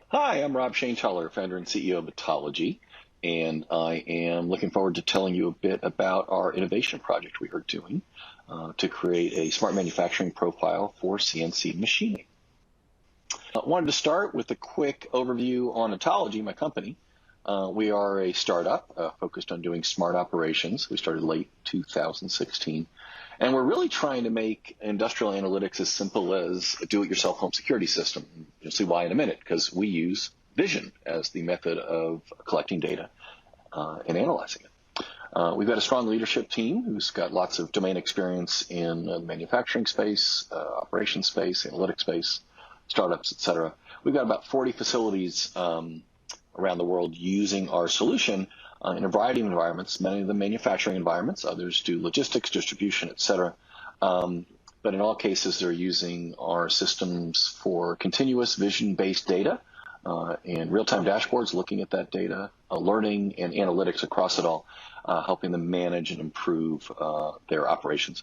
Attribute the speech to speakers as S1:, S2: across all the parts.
S1: Hi, I'm Rob Schoenthaler, founder and CEO of Atollogy, and I am looking forward to telling you a bit about our innovation project we are doing to create a smart manufacturing profile for CNC machining. I wanted to start with a quick overview on Atollogy, my company. We are a startup focused on doing smart operations. We started late 2016. And we're really trying to make industrial analytics as simple as a do-it-yourself home security system. You'll see why in a minute, because we use vision as the method of collecting data and analyzing it. We've got a strong leadership team who's got lots of domain experience in the manufacturing space, operations space, analytics space, startups, et cetera. We've got about 40 facilities around the world using our solution in a variety of environments, many of them manufacturing environments, others do logistics, distribution, et cetera. But in all cases, they're using our systems for continuous vision-based data and real-time dashboards looking at that data, learning and analytics across it all, helping them manage and improve their operations.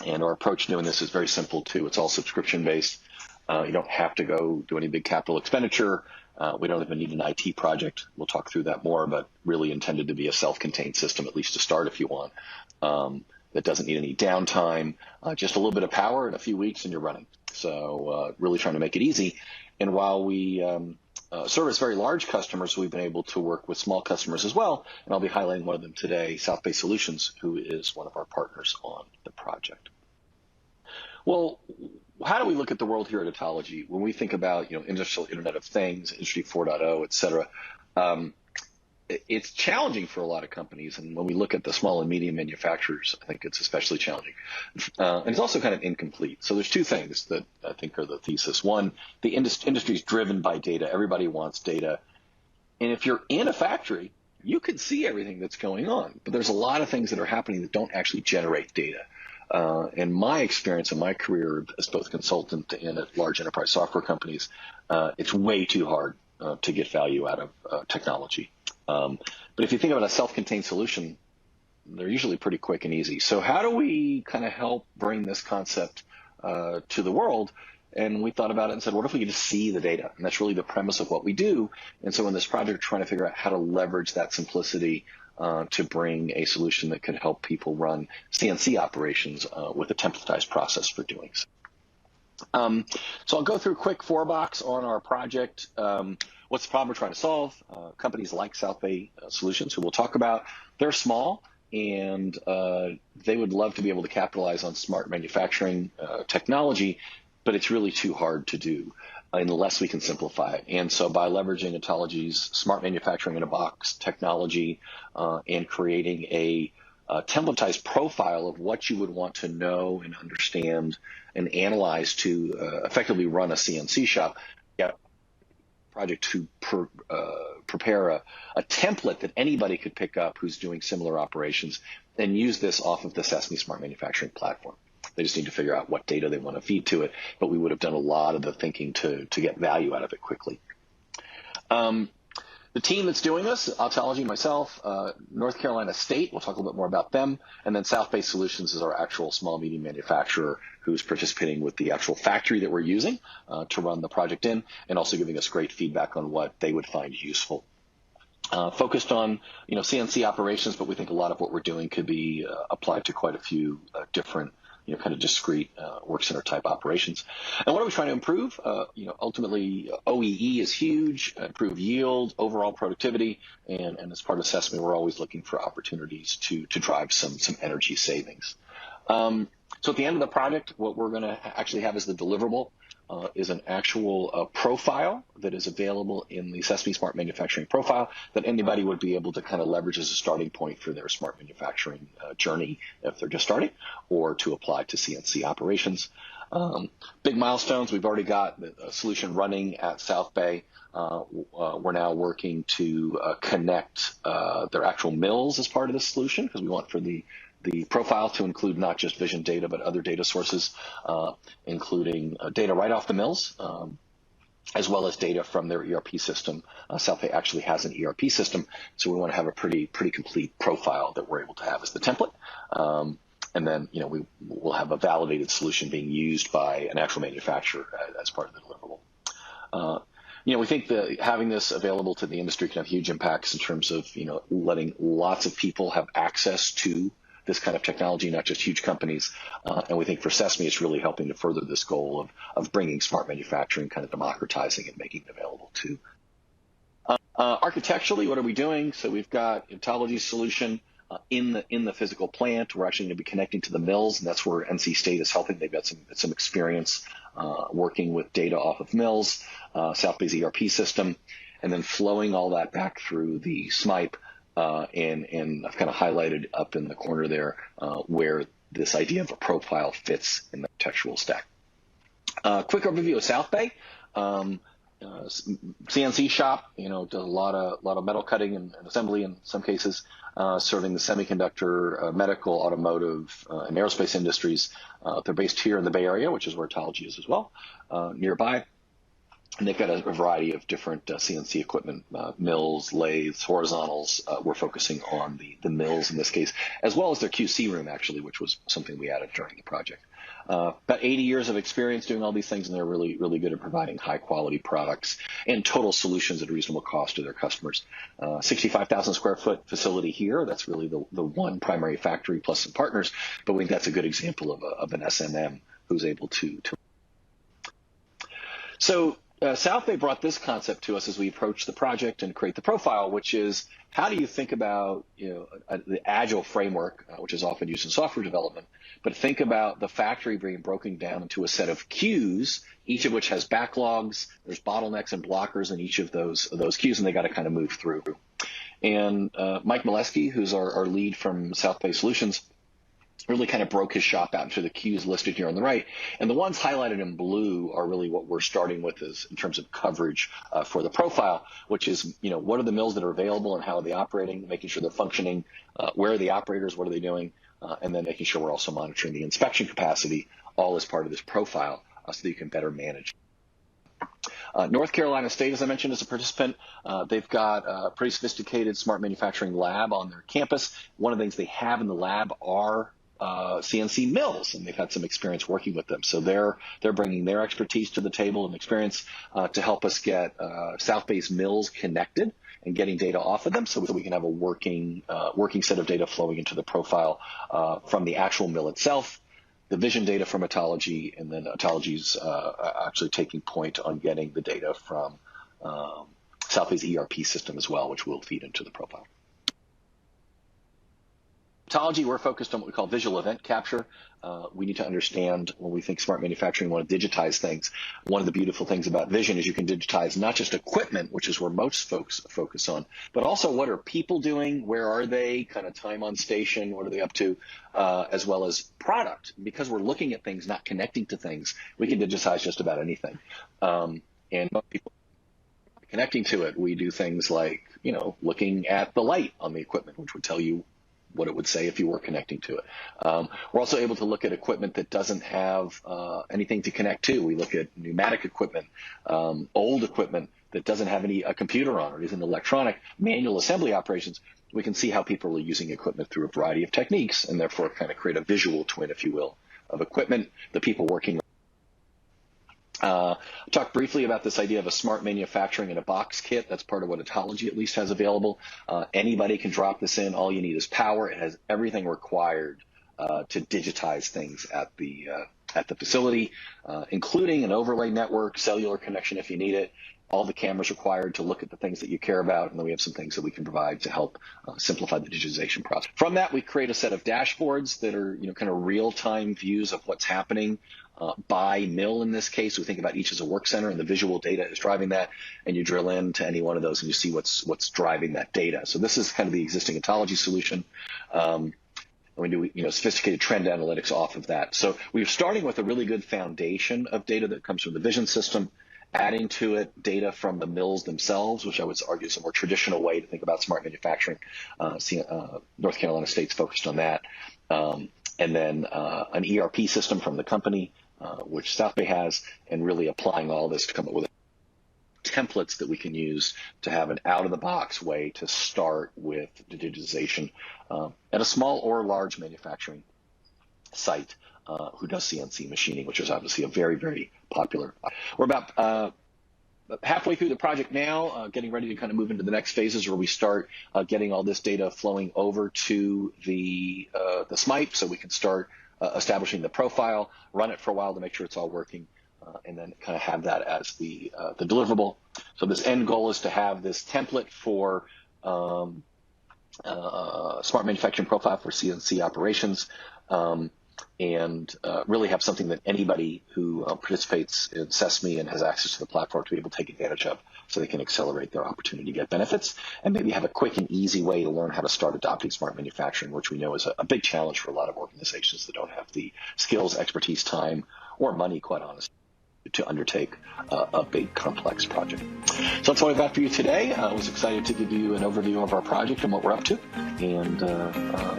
S1: And our approach to doing this is very simple too. It's all subscription-based. You don't have to go do any big capital expenditure. We don't even need an IT project. We'll talk through that more, but really intended to be a self-contained system, at least to start if you want, that doesn't need any downtime, just a little bit of power in a few weeks and you're running. So really trying to make it easy. And while we service very large customers, we've been able to work with small customers as well. And I'll be highlighting one of them today, South Bay Solutions, who is one of our partners on the project. Well, how do we look at the world here at Atollogy when we think about, industrial Internet of Things, Industry 4.0, et cetera? It's challenging for a lot of companies, and when we look at the small and medium manufacturers, I think it's especially challenging. And it's also kind of incomplete. So there's two things that I think are the thesis. One, the industry is driven by data. Everybody wants data. And if you're in a factory, you can see everything that's going on, but there's a lot of things that are happening that don't actually generate data. In my experience in my career as both a consultant and at large enterprise software companies, it's way too hard to get value out of technology. But if you think about a self-contained solution, they're usually pretty quick and easy. So how do we kind of help bring this concept to the world? And we thought about it and said, what if we could just see the data? And that's really the premise of what we do. And so in this project, we're trying to figure out how to leverage that simplicity to bring a solution that could help people run CNC operations with a templatized process for doing so. So I'll go through a quick 4-box on our project. What's the problem we're trying to solve? Companies like South Bay Solutions, who we'll talk about, they're small, and they would love to be able to capitalize on smart manufacturing technology, but it's really too hard to do unless we can simplify it. And so by leveraging Atollogy's smart manufacturing in a box technology and creating a templatized profile of what you would want to know and understand and analyze to effectively run a CNC shop, project to prepare a template that anybody could pick up who's doing similar operations and use this off of the SMIB Smart Manufacturing platform. They just need to figure out what data they want to feed to it, but we would have done a lot of the thinking to get value out of it quickly. The team that's doing this, Atollogy, myself, North Carolina State, we'll talk a little bit more about them, and then South Bay Solutions is our actual small medium manufacturer who's participating with the actual factory that we're using to run the project in, and also giving us great feedback on what they would find useful. Focused on CNC operations, but we think a lot of what we're doing could be applied to quite a few different kind of discrete work center type operations. And what are we trying to improve? Ultimately, OEE is huge, improve yield, overall productivity, and as part of SMIB, we're always looking for opportunities to drive some energy savings. So at the end of the project, what we're going to actually have as the deliverable is an actual profile that is available in the SMIB Smart Manufacturing profile that anybody would be able to kind of leverage as a starting point for their smart manufacturing journey if they're just starting, or to apply to CNC operations. Big milestones, we've already got a solution running at South Bay. We're now working to connect their actual mills as part of the solution, because we want for the profile to include not just vision data, but other data sources, including data right off the mills, as well as data from their ERP system. South Bay actually has an ERP system, so we want to have a pretty complete profile that we're able to have as the template. And then, we will have a validated solution being used by an actual manufacturer as part of the deliverable. we think that having this available to the industry can have huge impacts in terms of, letting lots of people have access to this kind of technology, not just huge companies. And we think for SESMI, it's really helping to further this goal of bringing smart manufacturing, kind of democratizing and making it available to. Architecturally, what are we doing? So we've got Atollogy's solution in the physical plant. We're actually going to be connecting to the mills, and that's where NC State is helping. They've got some experience working with data off of mills, South Bay's ERP system, and then flowing all that back through the SMIB. And I've kind of highlighted up in the corner there where this idea of a profile fits in the textual stack. Quick overview of South Bay. CNC shop, does a lot of metal cutting and assembly in some cases, serving the semiconductor, medical, automotive, and aerospace industries. They're based here in the Bay Area, which is where Atollogy is as well, nearby. And they've got a variety of different CNC equipment, mills, lathes, horizontals. We're focusing on the mills in this case, as well as their QC room, actually, which was something we added during the project. About 80 years of experience doing all these things, and they're really, really good at providing high-quality products and total solutions at a reasonable cost to their customers. 65,000 square foot facility here. That's really the one primary factory plus some partners, but we think that's a good example of an SMM who's able to. So South Bay brought this concept to us as we approach the project and create the profile, which is how do you think about the agile framework, which is often used in software development, but think about the factory being broken down into a set of queues, each of which has backlogs. There's bottlenecks and blockers in each of those queues, and they got to kind of move through. And Mike Molesky, who's our lead from South Bay Solutions, really kind of broke his shop out into the queues listed here on the right. And the ones highlighted in blue are really what we're starting with is in terms of coverage for the profile, which is, what are the mills that are available and how are they operating, making sure they're functioning, where are the operators, what are they doing, and then making sure we're also monitoring the inspection capacity, all as part of this profile so that you can better manage. North Carolina State, as I mentioned, is a participant. They've got a pretty sophisticated smart manufacturing lab on their campus. One of the things they have in the lab are CNC mills, and they've had some experience working with them. So they're bringing their expertise to the table and experience to help us get South Bay's mills connected and getting data off of them so we can have a working set of data flowing into the profile from the actual mill itself, the vision data from Atollogy, and then Atollogy's actually taking point on getting the data from South Bay's ERP system as well, which will feed into the profile. Atollogy, we're focused on what we call visual event capture. We need to understand when we think smart manufacturing, we want to digitize things. One of the beautiful things about vision is you can digitize not just equipment, which is where most folks focus on, but also what are people doing, where are they, kind of time on station, what are they up to, as well as product. Because we're looking at things, not connecting to things, we can digitize just about anything. And people connecting to it, we do things like, looking at the light on the equipment, which would tell you what it would say if you were connecting to it. We're also able to look at equipment that doesn't have anything to connect to. We look at pneumatic equipment, old equipment that doesn't have a computer on it, isn't electronic, manual assembly operations. We can see how people are using equipment through a variety of techniques and therefore kind of create a visual twin, if you will, of equipment, the people working. I talked briefly about this idea of a smart manufacturing in a box kit. That's part of what Atollogy at least has available. Anybody can drop this in. All you need is power. It has everything required to digitize things at the facility, including an overlay network, cellular connection if you need it, all the cameras required to look at the things that you care about, and then we have some things that we can provide to help simplify the digitization process. From that, we create a set of dashboards that are kind of real-time views of what's happening by mill in this case. We think about each as a work center, and the visual data is driving that, and you drill into any one of those and you see what's driving that data. So this is kind of the existing Atollogy solution. And we do sophisticated trend analytics off of that. So we're starting with a really good foundation of data that comes from the vision system, adding to it data from the mills themselves, which I would argue is a more traditional way to think about smart manufacturing. North Carolina State's focused on that. And then an ERP system from the company, which South Bay has, and really applying all this to come up with templates that we can use to have an out-of-the-box way to start with digitization at a small or large manufacturing site who does CNC machining, which is obviously a very, very popular. We're about halfway through the project now, getting ready to kind of move into the next phases where we start getting all this data flowing over to the SMIB, so we can start establishing the profile, run it for a while to make sure it's all working, and then kind of have that as the deliverable. So this end goal is to have this template for smart manufacturing profile for CNC operations, and really have something that anybody who participates in SESMI and has access to the platform to be able to take advantage of, so they can accelerate their opportunity to get benefits, and maybe have a quick and easy way to learn how to start adopting smart manufacturing, which we know is a big challenge for a lot of organizations that don't have the skills, expertise, time, or money, quite honestly, to undertake a big, complex project. So that's all I've got for you today. I was excited to give you an overview of our project and what we're up to, and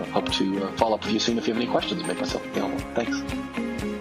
S1: hope to follow up with you soon if you have any questions and make myself available. Thanks.